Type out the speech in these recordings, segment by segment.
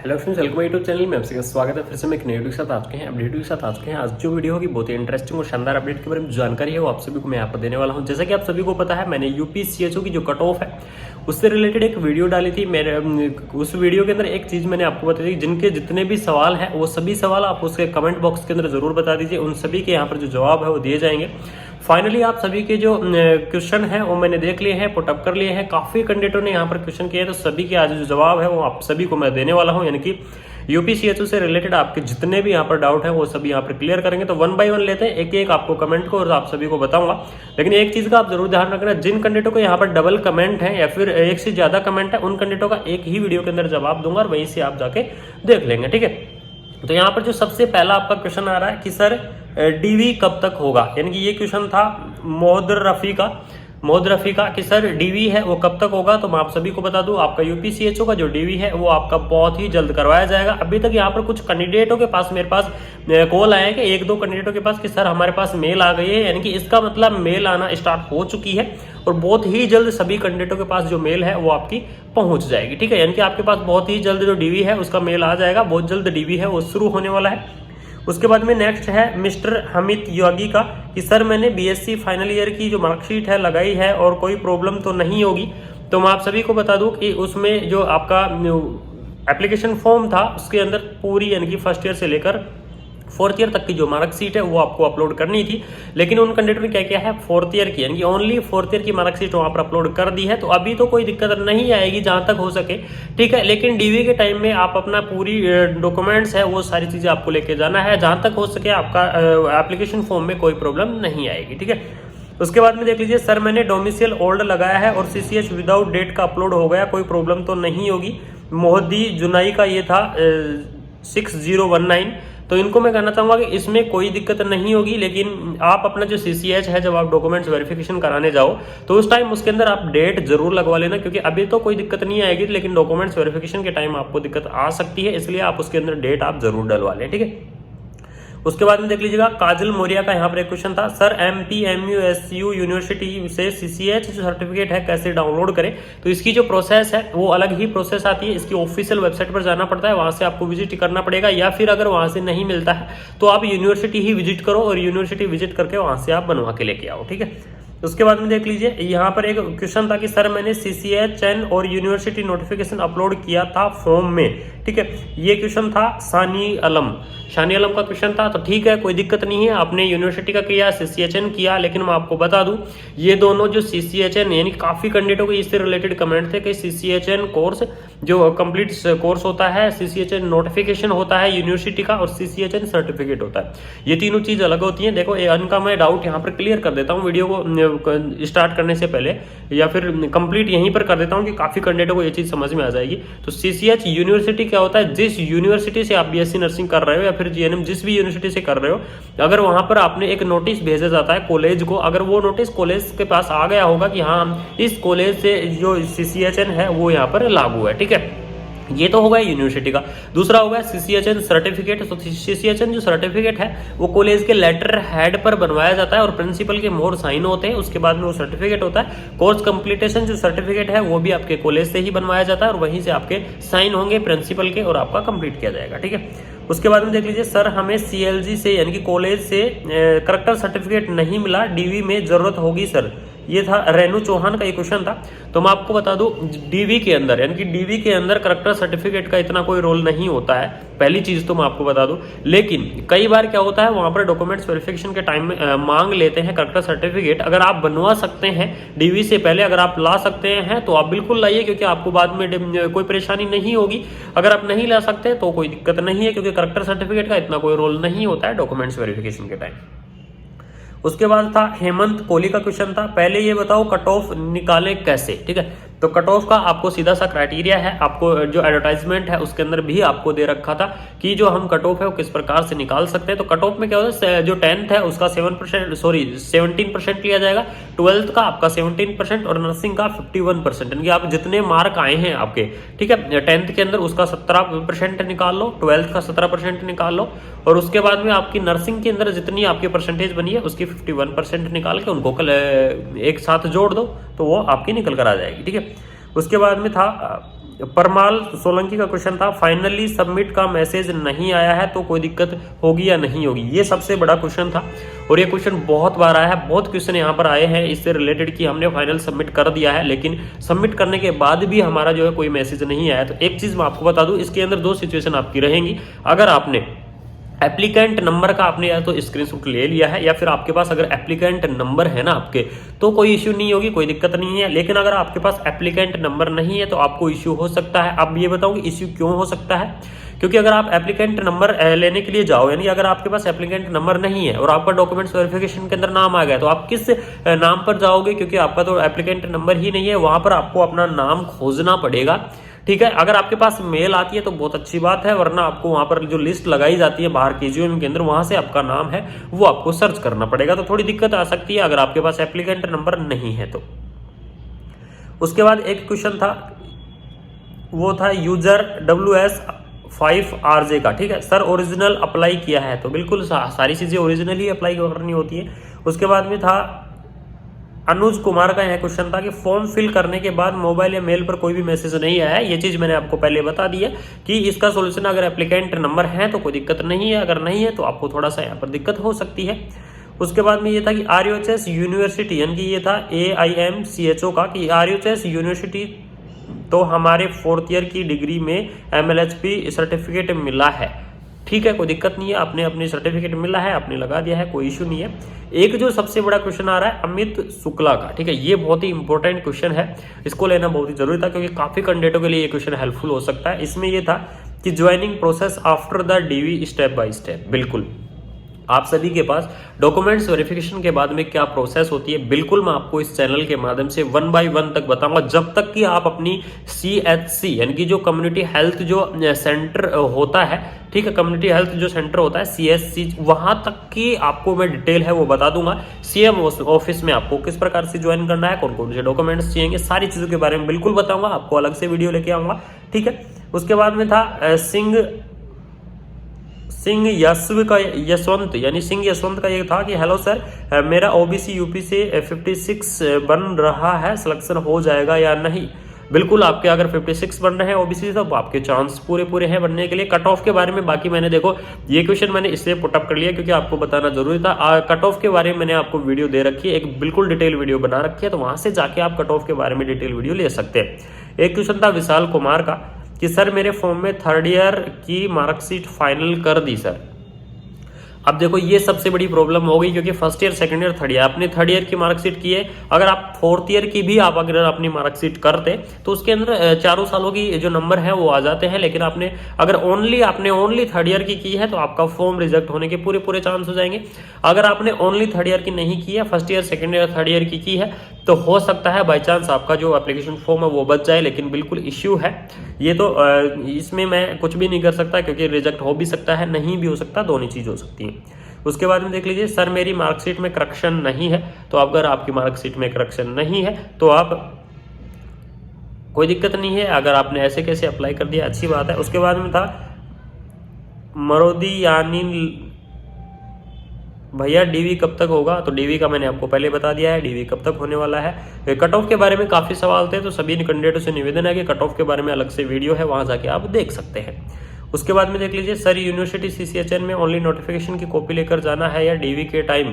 Hello friends, welcome YouTube channel में आपसे स्वागत है। फिर से मैं एक नई वीडियो के साथ आ चुके हैं। अपडेट के साथ आ चुके हैं। आज जो वीडियो होगी बहुत ही इंटरेस्टिंग और शानदार अपडेट के बारे में जानकारी है वो आप सभी को मैं यहाँ पर देने वाला हूँ। जैसा कि आप सभी को पता है, मैंने यूपीसीएचओ की जो कट ऑफ है उससे रिलेटेड एक वीडियो डाली थी। मेरे उस वीडियो के अंदर एक चीज मैंने आपको बताई थी, जिनके जितने भी सवाल हैं वो सभी सवाल आप उसके कमेंट बॉक्स के अंदर जरूर बता दीजिए। उन सभी के यहाँ पर जो जवाब है वो दिए जाएंगे। फाइनली आप सभी के जो क्वेश्चन है वो मैंने देख लिए हैं, पुटअप कर लिए हैं। काफी कैंडिडेटों ने यहाँ पर क्वेश्चन किए हैं, तो सभी के आज जो जवाब है वो आप सभी को मैं देने वाला हूँ। यानी कि यूपीसीएचओ से रिलेटेड आपके जितने भी यहाँ पर डाउट है वो सभी यहाँ पर क्लियर करेंगे। तो वन बाय वन लेते हैं, एक एक आपको कमेंट को और आप सभी को बताऊंगा। लेकिन एक चीज का आप जरूर ध्यान रखना, जिन कैंडिडेटों को यहाँ पर डबल कमेंट है या फिर एक से ज्यादा कमेंट है, उन कैंडिडेटों का एक ही वीडियो के अंदर जवाब दूंगा और वहीं से आप जाके देख लेंगे। ठीक है, तो यहाँ पर जो सबसे पहला आपका क्वेश्चन आ रहा है कि सर डीवी कब तक होगा, यानी कि ये क्वेश्चन था मोहद रफी का कि सर डीवी है वो कब तक होगा। तो मैं आप सभी को बता दूं, आपका यूपीसीएचओ का जो डीवी है वो आपका बहुत ही जल्द करवाया जाएगा। अभी तक यहाँ पर कुछ कैंडिडेटों के पास मेरे पास कॉल आए हैं कि एक दो कैंडिडेटों के पास कि सर हमारे पास मेल आ गई है, यानी कि इसका मतलब मेल आना स्टार्ट हो चुकी है और बहुत ही जल्द सभी कैंडिडेटों के पास जो मेल है वो आपकी पहुंच जाएगी। ठीक है, यानी कि आपके पास बहुत ही जल्द जो डीवी है उसका मेल आ जाएगा। बहुत जल्द डीवी है वो शुरू होने वाला है। उसके बाद में नेक्स्ट है मिस्टर हमित यागी का कि सर मैंने बीएससी फाइनल ईयर की जो मार्कशीट है लगाई है और कोई प्रॉब्लम तो नहीं होगी। तो मैं आप सभी को बता दूं कि उसमें जो आपका एप्लीकेशन फॉर्म था उसके अंदर पूरी यानी कि फर्स्ट ईयर से लेकर फोर्थ ईयर तक की जो मार्कशीट है वो आपको अपलोड करनी थी। लेकिन उन कैंडिडेट ने क्या किया है, फोर्थ ईयर की यानी कि ओनली फोर्थ ईयर की मार्कशीट वहां पर अपलोड कर दी है। तो अभी तो कोई दिक्कत नहीं आएगी जहां तक हो सके। ठीक है, लेकिन डीवी के टाइम में आप अपना पूरी डॉक्यूमेंट्स है वो सारी चीजें आपको लेके जाना है। जहां तक हो सके आपका एप्लीकेशन फॉर्म में कोई प्रॉब्लम नहीं आएगी। ठीक है, उसके बाद में देख लीजिए, सर मैंने डोमिसाइल ओल्ड लगाया है और सीसीएच विदाउट डेट का अपलोड हो गया, कोई प्रॉब्लम तो नहीं होगी। मोहद्दी जुनाई का ये था 6019। तो इनको मैं कहना चाहूंगा कि इसमें कोई दिक्कत नहीं होगी। लेकिन आप अपना जो सीसीएच है जब आप डॉक्यूमेंट्स वेरिफिकेशन कराने जाओ तो उस टाइम उसके अंदर आप डेट जरूर लगवा लेना, क्योंकि अभी तो कोई दिक्कत नहीं आएगी लेकिन डॉक्यूमेंट्स वेरिफिकेशन के टाइम आपको दिक्कत आ सकती है, इसलिए आप उसके अंदर डेट आप जरूर डलवा लें। ठीक है, उसके बाद में देख लीजिएगा काजल मौर्या का यहाँ पर एक क्वेश्चन था, सर MPMUSU यूनिवर्सिटी से सीसीएच जो सर्टिफिकेट है कैसे डाउनलोड करें। तो इसकी जो प्रोसेस है वो अलग ही प्रोसेस आती है। इसकी ऑफिशियल वेबसाइट पर जाना पड़ता है, वहां से आपको विजिट करना पड़ेगा, या फिर अगर वहां से नहीं मिलता है तो आप यूनिवर्सिटी ही विजिट करो और यूनिवर्सिटी विजिट करके वहां से आप बनवा के लेके आओ। ठीक है, उसके बाद में देख लीजिए, यहाँ पर एक क्वेश्चन था कि सर मैंने CCHN और यूनिवर्सिटी नोटिफिकेशन अपलोड किया था फॉर्म में। ठीक है, ये क्वेश्चन था शानी आलम का क्वेश्चन था। तो ठीक है, कोई दिक्कत नहीं है, आपने यूनिवर्सिटी का किया, CCHN किया। लेकिन मैं आपको बता दूं, ये दोनों जो CCHN यानी काफी कैंडिडेटों को इससे रिलेटेड कमेंट थे कि CCHN कोर्स जो कंप्लीट कोर्स होता है, CCHN नोटिफिकेशन होता है यूनिवर्सिटी का, और CCHN सर्टिफिकेट होता है। ये तीनों चीज अलग होती है। देखो इनका मैं डाउट यहाँ पर क्लियर कर देता हूँ वीडियो को स्टार्ट करने से पहले, या फिर कंप्लीट यहीं पर कर देता हूँ कि काफी कैंडिडेटों को ये चीज समझ में आ जाएगी। तो CCH यूनिवर्सिटी क्या होता है, जिस यूनिवर्सिटी से आप बीएससी नर्सिंग कर रहे हो या फिर जीएनएम जिस भी यूनिवर्सिटी से कर रहे हो, अगर वहां पर आपने एक नोटिस भेजा जाता है कॉलेज को, अगर वो नोटिस कॉलेज के पास आ गया होगा कि हाँ इस कॉलेज से जो CCHN है वो यहाँ पर लागू है। ठीक है, ये तो होगा यूनिवर्सिटी का। दूसरा होगा CCHN सर्टिफिकेट। तो CCHN जो सर्टिफिकेट है वो कॉलेज के लेटर हेड पर बनवाया जाता है और प्रिंसिपल के मोहर साइन होते हैं, उसके बाद में वो सर्टिफिकेट होता है। कोर्स कंप्लीटेशन जो सर्टिफिकेट है वो भी आपके कॉलेज से ही बनवाया जाता है और वहीं से आपके साइन होंगे प्रिंसिपल के और आपका कंप्लीट किया जाएगा। ठीक है, उसके बाद में देख लीजिए, सर हमें CLG से यानी कि कॉलेज से करेक्टर सर्टिफिकेट नहीं मिला, डीवी में जरूरत होगी सर। ये था रेनू चौहान का ये क्वेश्चन था। तो मैं आपको बता दूं, डीवी के अंदर यानी कि डीवी के अंदर करेक्टर सर्टिफिकेट का इतना कोई रोल नहीं होता है, पहली चीज तो मैं आपको बता दूं। लेकिन कई बार क्या होता है, वहां पर डॉक्यूमेंट्स वेरिफिकेशन के टाइम में मांग लेते हैं करेक्टर सर्टिफिकेट। अगर आप बनवा सकते हैं डीवी से पहले, अगर आप ला सकते हैं तो आप बिल्कुल लाइए, क्योंकि आपको बाद में कोई परेशानी नहीं होगी। अगर आप नहीं ला सकते तो कोई दिक्कत नहीं है, क्योंकि करेक्टर सर्टिफिकेट का इतना कोई रोल नहीं होता है डॉक्यूमेंट्स वेरिफिकेशन के टाइम। उसके बाद था हेमंत कोहली का क्वेश्चन था, पहले ये बताओ कट ऑफ निकालें कैसे। ठीक है, तो कट ऑफ का आपको सीधा सा क्राइटेरिया है, आपको जो एडवर्टाइजमेंट है उसके अंदर भी आपको दे रखा था कि जो हम कट ऑफ है वो किस प्रकार से निकाल सकते हैं। तो कट ऑफ में क्या होता है, जो 10th है उसका 17% लिया जाएगा, 12th का आपका 17% और नर्सिंग का 51%, यानी कि आप जितने मार्क आए हैं आपके, ठीक है, 10th के अंदर उसका 17% निकाल लो, 12th का 17% निकाल लो, और उसके बाद में आपकी नर्सिंग के अंदर जितनी आपकी परसेंटेज बनी है उसकी 51% निकाल के उनको एक साथ जोड़ दो तो वो आपकी निकल कर आ जाएगी। ठीक है, उसके बाद में था परमाल सोलंकी का क्वेश्चन था, फाइनली सबमिट का मैसेज नहीं आया है तो कोई दिक्कत होगी या नहीं होगी। ये सबसे बड़ा क्वेश्चन था और ये क्वेश्चन बहुत बार आया है, बहुत क्वेश्चन यहाँ पर आए हैं इससे रिलेटेड कि हमने फाइनल सबमिट कर दिया है लेकिन सबमिट करने के बाद भी हमारा जो है कोई मैसेज नहीं आया। तो एक चीज मैं आपको बता दूं, इसके अंदर दो सिचुएशन आपकी रहेंगी। अगर आपने एप्लीकेंट नंबर का आपने या तो स्क्रीनशॉट ले लिया है या फिर आपके पास अगर एप्लीकेंट नंबर है ना आपके, तो कोई इश्यू नहीं होगी, कोई दिक्कत नहीं है। लेकिन अगर आपके पास एप्लीकेंट नंबर नहीं है तो आपको इश्यू हो सकता है। अब ये बताऊं कि इश्यू क्यों हो सकता है, क्योंकि अगर आप एप्लीकेंट नंबर लेने के लिए जाओ, यानी अगर आपके पास एप्लीकेंट नंबर नहीं है और आपका डॉक्यूमेंट्स वेरिफिकेशन के अंदर नाम आ गया, तो आप किस नाम पर जाओगे, क्योंकि आपका तो एप्लीकेंट नंबर ही नहीं है, वहां पर आपको अपना नाम खोजना पड़ेगा। ठीक है, अगर आपके पास मेल आती है तो बहुत अच्छी बात है, वरना आपको वहां पर जो लिस्ट लगाई जाती है बाहर केजीओएम के अंदर, वहां से आपका नाम है वो आपको सर्च करना पड़ेगा, तो थोड़ी दिक्कत आ सकती है अगर आपके पास एप्लीकेंट नंबर नहीं है तो। उसके बाद एक क्वेश्चन था, वो था यूजर WS5RJ का। ठीक है सर, ओरिजिनल अप्लाई किया है, तो बिल्कुल सारी चीजें ओरिजिनल ही अप्लाई करनी होती है। उसके बाद में था अनुज कुमार का यह क्वेश्चन था कि फॉर्म फिल करने के बाद मोबाइल या मेल पर कोई भी मैसेज नहीं आया है। ये चीज मैंने आपको पहले बता दी है कि इसका सोल्यूशन अगर एप्लीकेंट नंबर है तो कोई दिक्कत नहीं है, अगर नहीं है तो आपको थोड़ा सा यहाँ पर दिक्कत हो सकती है। उसके बाद में ये था कि RUHS यूनिवर्सिटी, यानी कि ये था AIMCHO का, कि RUHS यूनिवर्सिटी तो हमारे 4th ईयर की डिग्री में MLHP सर्टिफिकेट मिला है। ठीक है, कोई दिक्कत नहीं है, आपने अपनी सर्टिफिकेट मिला है, आपने लगा दिया है, कोई इशू नहीं है। एक जो सबसे बड़ा क्वेश्चन आ रहा है अमित शुक्ला का, ठीक है, ये बहुत ही इंपॉर्टेंट क्वेश्चन है, इसको लेना बहुत ही जरूरी था क्योंकि काफी कैंडिडेटों के लिए ये क्वेश्चन हेल्पफुल हो सकता है। इसमें ये था कि joining process after the DV step by step. बिल्कुल आप सभी के पास डॉक्यूमेंट्स वेरिफिकेशन के बाद में क्या प्रोसेस होती है, बिल्कुल मैं आपको इस चैनल के माध्यम से 1 बाय 1 तक बताऊंगा, जब तक कि आप अपनी CHC यानी कि जो कम्युनिटी हेल्थ जो सेंटर होता है, ठीक है, कम्युनिटी हेल्थ जो सेंटर होता है CHC, वहां तक की आपको मैं डिटेल है वो बता दूंगा। CM ऑफिस में आपको किस प्रकार से ज्वाइन करना है, कौन कौन से डॉक्यूमेंट्स चाहिए, सारी चीजों के बारे में बिल्कुल बताऊंगा, आपको अलग से वीडियो लेके आऊंगा। ठीक है, उसके बाद में था सिंह यशवंत, यानी सिंह यशवंत का ये था कि हेलो सर, मेरा OBC UP से 56 बन रहा है, सिलेक्शन हो जाएगा या नहीं। बिल्कुल आपके अगर 56 बन रहे हैं OBC तो आपके चांस पूरे हैं बनने के लिए। कट ऑफ के बारे में बाकी मैंने देखो ये क्वेश्चन मैंने इसलिए पुटअप कर लिया क्योंकि आपको बताना जरूरी था। कट ऑफ के बारे में मैंने आपको वीडियो दे रखी है, एक बिल्कुल डिटेल वीडियो बना रखी है, तो वहां से जाके आप कट ऑफ के बारे में डिटेल वीडियो ले सकते हैं। एक क्वेश्चन था विशाल कुमार का कि सर मेरे फॉर्म में 3rd ईयर की मार्कशीट फाइनल कर दी सर। अब देखो ये सबसे बड़ी प्रॉब्लम हो गई क्योंकि 1st year 2nd year 3rd year आपने 3rd ईयर की मार्कशीट की है, अगर आप 4th ईयर की भी आप अगर अपनी मार्कशीट करते तो उसके अंदर 4 सालों की जो नंबर है वो आ जाते हैं, लेकिन आपने अगर आपने ओनली 3rd ईयर की है तो आपका फॉर्म रिजेक्ट होने के पूरे चांस हो जाएंगे। अगर आपने ओनली 3rd ईयर की नहीं की है, 1st year 2nd year 3rd year की है, तो हो सकता है बाई चांस आपका जो एप्लीकेशन फॉर्म है वो बच जाए, लेकिन बिल्कुल इश्यू है ये तो इसमें मैं कुछ भी नहीं कर सकता क्योंकि रिजेक्ट हो भी सकता है, नहीं भी हो सकता, दोनों चीज हो सकती है। उसके बाद में देख लीजिए सर मेरी मार्कशीट में करेक्शन नहीं है, तो अगर आपकी मार्कशीट में करेक्शन नहीं है तो आप कोई दिक्कत नहीं है, अगर आपने ऐसे कैसे अप्लाई कर दिया अच्छी बात है। उसके बाद में था मरोदी यानी भैया DV कब तक होगा, तो DV का मैंने आपको पहले बता दिया है, DV कब तक होने वाला है। कट ऑफ के बारे में काफी सवाल थे, तो सभी कैंडिडेटों से निवेदन है कि कट ऑफ के बारे में अलग से वीडियो है, वहां जाके आप देख सकते हैं। उसके बाद में देख लीजिए सर यूनिवर्सिटी CCHN में ओनली नोटिफिकेशन की कॉपी लेकर जाना है या DV के टाइम,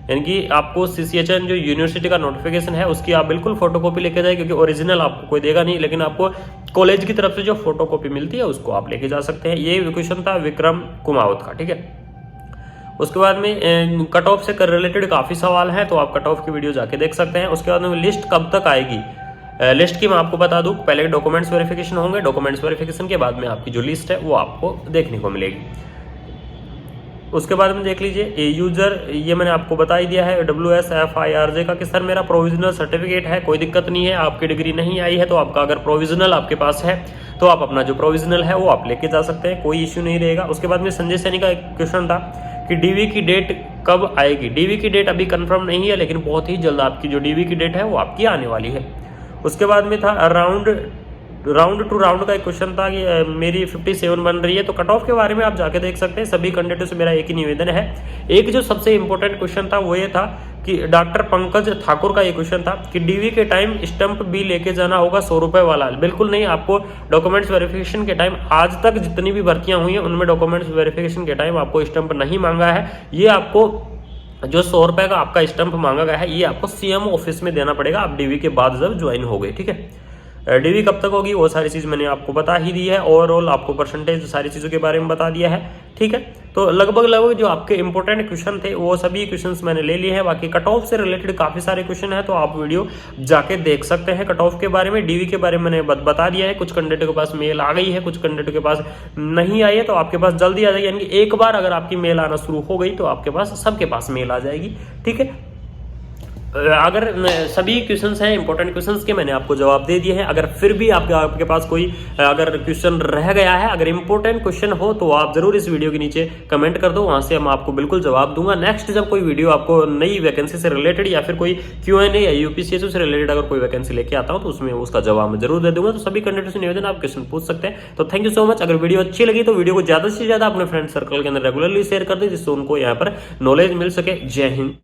यानी कि आपको CCHN जो यूनिवर्सिटी का नोटिफिकेशन है उसकी आप बिल्कुल फोटोकॉपी लेके जाए, क्योंकि ओरिजिनल आपको कोई देगा नहीं, लेकिन आपको कॉलेज की तरफ से जो फोटोकॉपी मिलती है उसको आप लेके जा सकते हैं। ये क्वेश्चन था विक्रम कुमावत का। ठीक है, उसके बाद में कट ऑफ से रिलेटेड काफी सवाल हैं, तो आप कट ऑफ की वीडियो जाके देख सकते हैं। उसके बाद में लिस्ट कब तक आएगी, लिस्ट की मैं आपको बता दूं, पहले डॉक्यूमेंट्स वेरिफिकेशन होंगे, डॉक्यूमेंट्स वेरिफिकेशन के बाद में आपकी जो लिस्ट है वो आपको देखने को मिलेगी। उसके बाद में देख लीजिए यूजर, ये मैंने आपको बता ही दिया है WSFIRJ का कि सर मेरा प्रोविजनल सर्टिफिकेट है, कोई दिक्कत नहीं है, आपकी डिग्री नहीं आई है तो आपका अगर प्रोविजनल आपके पास है तो आप अपना जो प्रोविजनल है वो आप लेके जा सकते हैं, कोई इश्यू नहीं रहेगा। उसके बाद में संजय सैनी का एक क्वेश्चन था कि DV की डेट कब आएगी। DV की डेट अभी कंफर्म नहीं है, लेकिन बहुत ही जल्द आपकी जो DV की डेट है वो आपकी आने वाली है। उसके बाद में था राउंड टू राउंड का एक क्वेश्चन था कि मेरी 57 बन रही है, तो कट ऑफ के बारे में आप जाके देख सकते हैं। सभी कैंडिडेटों से मेरा एक ही निवेदन है। एक जो सबसे इंपॉर्टेंट क्वेश्चन था वो ये था कि डॉक्टर पंकज ठाकुर का ये क्वेश्चन था कि डीवी के टाइम स्टंप भी लेके जाना होगा 100 रुपए वाला। बिल्कुल नहीं, आपको डॉक्यूमेंट्स वेरिफिकेशन के टाइम आज तक जितनी भी भर्तियां हुई हैं उनमें डॉक्यूमेंट्स वेरिफिकेशन के टाइम आपको स्टंप नहीं मांगा है। ये आपको जो 100 रुपए का आपका स्टंप मांगा गया है ये आपको सीएम ऑफिस में देना पड़ेगा आप डीवी के बाद जब ज्वाइन हो गए, ठीक है। डीवी कब तक होगी वो सारी चीज़ मैंने आपको बता ही दी है, ओवरऑल आपको परसेंटेज सारी चीज़ों के बारे में बता दिया है, ठीक है। तो लगभग जो आपके इंपॉर्टेंट क्वेश्चन थे वो सभी क्वेश्चंस मैंने ले लिए हैं। बाकी कट ऑफ से रिलेटेड काफ़ी सारे क्वेश्चन है तो आप वीडियो जाके देख सकते हैं। कट ऑफ के बारे में, डीवी के बारे में मैंने बता दिया है। कुछ कैंडिडेटों के पास मेल आ गई है, कुछ कैंडिडेटों के पास नहीं आई है, तो आपके पास जल्दी आ जाएगी। यानी कि एक बार अगर आपकी मेल आना शुरू हो गई तो आपके पास सबके पास मेल आ जाएगी, ठीक है। अगर सभी क्वेश्चंस हैं इंपॉर्टेंट क्वेश्चंस के मैंने आपको जवाब दे दिए हैं। अगर फिर भी आपके पास कोई अगर क्वेश्चन रह गया है, अगर इंपॉर्टेंट क्वेश्चन हो तो आप जरूर इस वीडियो के नीचे कमेंट कर दो, वहां से हम आपको बिल्कुल जवाब दूंगा। नेक्स्ट जब कोई वीडियो आपको नई वैकेंसी से रिलेटेड या फिर कोई Q&A या यूपीसीएससी से रिलेटेड अगर कोई वैकेंसी लेके आता हूं तो उसमें उसका जवाब मैं जरूर दे दूंगा। तो सभी कैंडिडेट्स से निवेदन आप क्वेश्चन पूछ सकते हैं। तो थैंक यू सो मच। अगर वीडियो अच्छी लगी तो वीडियो को ज्यादा से ज्यादा अपने फ्रेंड सर्कल के अंदर रेगुलरली शेयर कर दें जिससे उनको यहाँ पर नॉलेज मिल सके। जय हिंद।